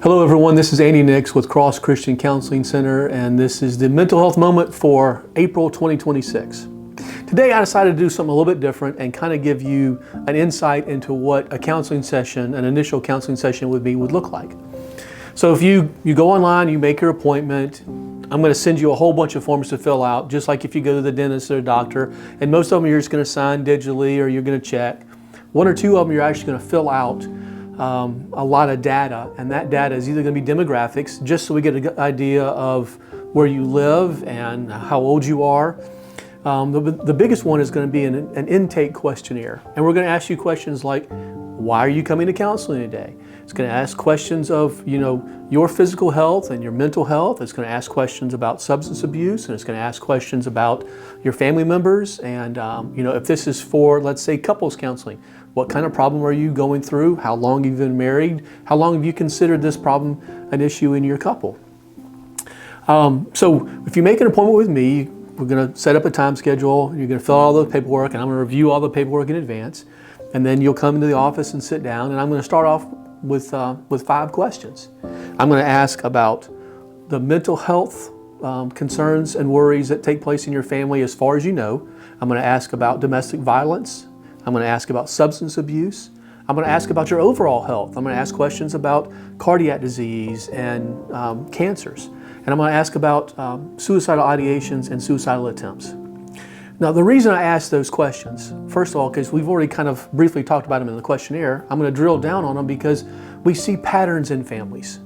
Hello everyone, this is Andy Nix with Cross Christian Counseling Center, and this is the mental health moment for April 2026. Today I decided to do something a little bit different and kind of give you an insight into what a counseling session, an initial counseling session would look like. So if you go online, you make your appointment, I'm going to send you a whole bunch of forms to fill out, just like if you go to the dentist or doctor, and most of them you're just going to sign digitally or you're going to check. One or two of them you're actually going to fill out a lot of data, and that data is either going to be demographics, just so we get an idea of where you live and how old you are. The biggest one is going to be an intake questionnaire, and we're going to ask you questions like, why are you coming to counseling today? It's going to ask questions of, your physical health and your mental health. It's going to ask questions about substance abuse, and it's going to ask questions about your family members. And, if this is for, let's say, couples counseling, what kind of problem are you going through? How long have you been married? How long have you considered this problem an issue in your couple? So if you make an appointment with me, we're going to set up a time schedule. You're going to fill out all the paperwork, and I'm going to review all the paperwork in advance. And then you'll come into the office and sit down, and I'm going to start off with 5 questions. I'm going to ask about the mental health concerns and worries that take place in your family as far as you know. I'm going to ask about domestic violence. I'm going to ask about substance abuse. I'm going to ask about your overall health. I'm going to ask questions about cardiac disease and cancers. And I'm going to ask about suicidal ideations and suicidal attempts. Now, the reason I ask those questions, first of all, because we've already kind of briefly talked about them in the questionnaire, I'm going to drill down on them because we see patterns in families.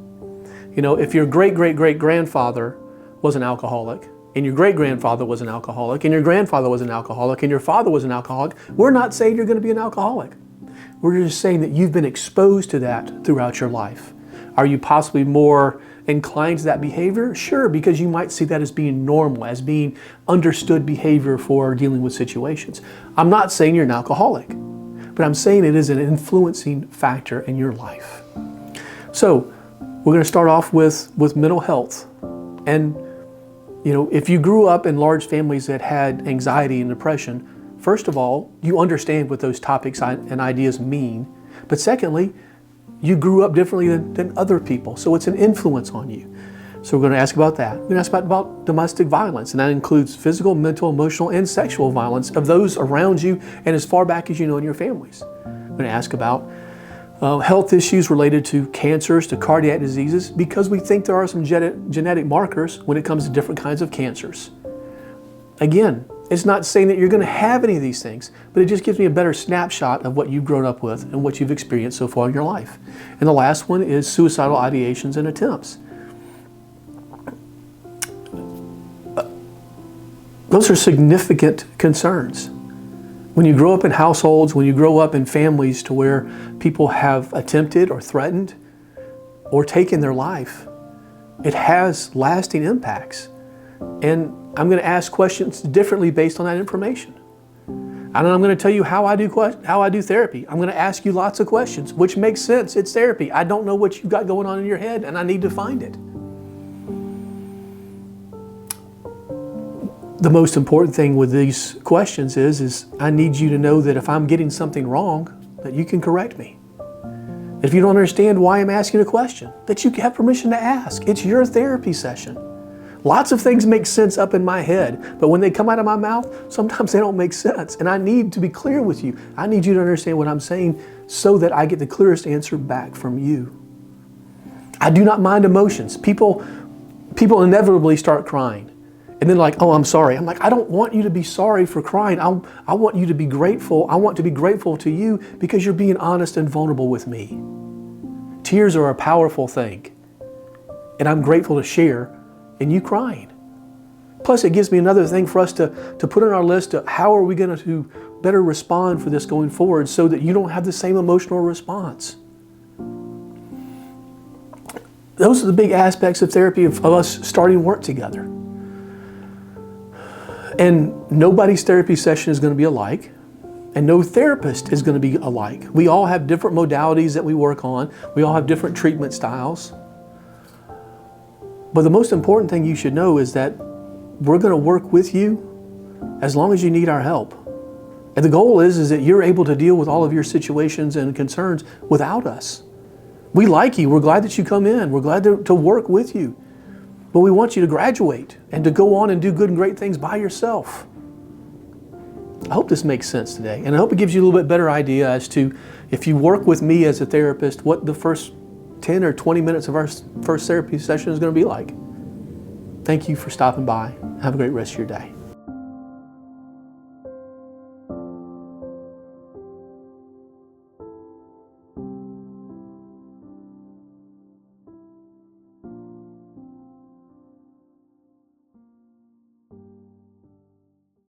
If your great-great-great-grandfather was an alcoholic, and your great-grandfather was an alcoholic, and your grandfather was an alcoholic, and your father was an alcoholic, we're not saying you're going to be an alcoholic. We're just saying that you've been exposed to that throughout your life. Are you possibly more inclined to that behavior? Sure, because you might see that as being normal, as being understood behavior for dealing with situations. I'm not saying you're an alcoholic, but I'm saying it is an influencing factor in your life. So we're going to start off with mental health. And if you grew up in large families that had anxiety and depression, first of all, you understand what those topics and ideas mean. But secondly, you grew up differently than other people, so it's an influence on you. So we're going to ask about that. We're going to ask about domestic violence, and that includes physical, mental, emotional, and sexual violence of those around you and as far back as you know in your families. We're going to ask about health issues related to cancers, to cardiac diseases, because we think there are some genetic markers when it comes to different kinds of cancers. Again, it's not saying that you're going to have any of these things, but it just gives me a better snapshot of what you've grown up with and what you've experienced so far in your life. And the last one is suicidal ideations and attempts. Those are significant concerns. When you grow up in households, when you grow up in families to where people have attempted or threatened or taken their life, it has lasting impacts. And I'm going to ask questions differently based on that information. And I'm going to tell you how I do therapy. I'm going to ask you lots of questions, which makes sense. It's therapy. I don't know what you've got going on in your head, and I need to find it. The most important thing with these questions is I need you to know that if I'm getting something wrong, that you can correct me. If you don't understand why I'm asking a question, that you have permission to ask. It's your therapy session. Lots of things make sense up in my head, but when they come out of my mouth, sometimes they don't make sense. And I need to be clear with you. I need you to understand what I'm saying so that I get the clearest answer back from you. I do not mind emotions. People inevitably start crying. And then oh, I'm sorry. I'm like, I don't want you to be sorry for crying. I want you to be grateful. I want to be grateful to you because you're being honest and vulnerable with me. Tears are a powerful thing. And I'm grateful to share in you crying. Plus, it gives me another thing for us to put on our list of how are we going to better respond for this going forward so that you don't have the same emotional response. Those are the big aspects of therapy of us starting work together. And nobody's therapy session is going to be alike, and no therapist is going to be alike. We all have different modalities that we work on. We all have different treatment styles. But the most important thing you should know is that we're going to work with you as long as you need our help. And the goal is that you're able to deal with all of your situations and concerns without us. We like you. We're glad that you come in. We're glad to work with you. But we want you to graduate and to go on and do good and great things by yourself. I hope this makes sense today. And I hope it gives you a little bit better idea as to, if you work with me as a therapist, what the first 10 or 20 minutes of our first therapy session is going to be like. Thank you for stopping by. Have a great rest of your day.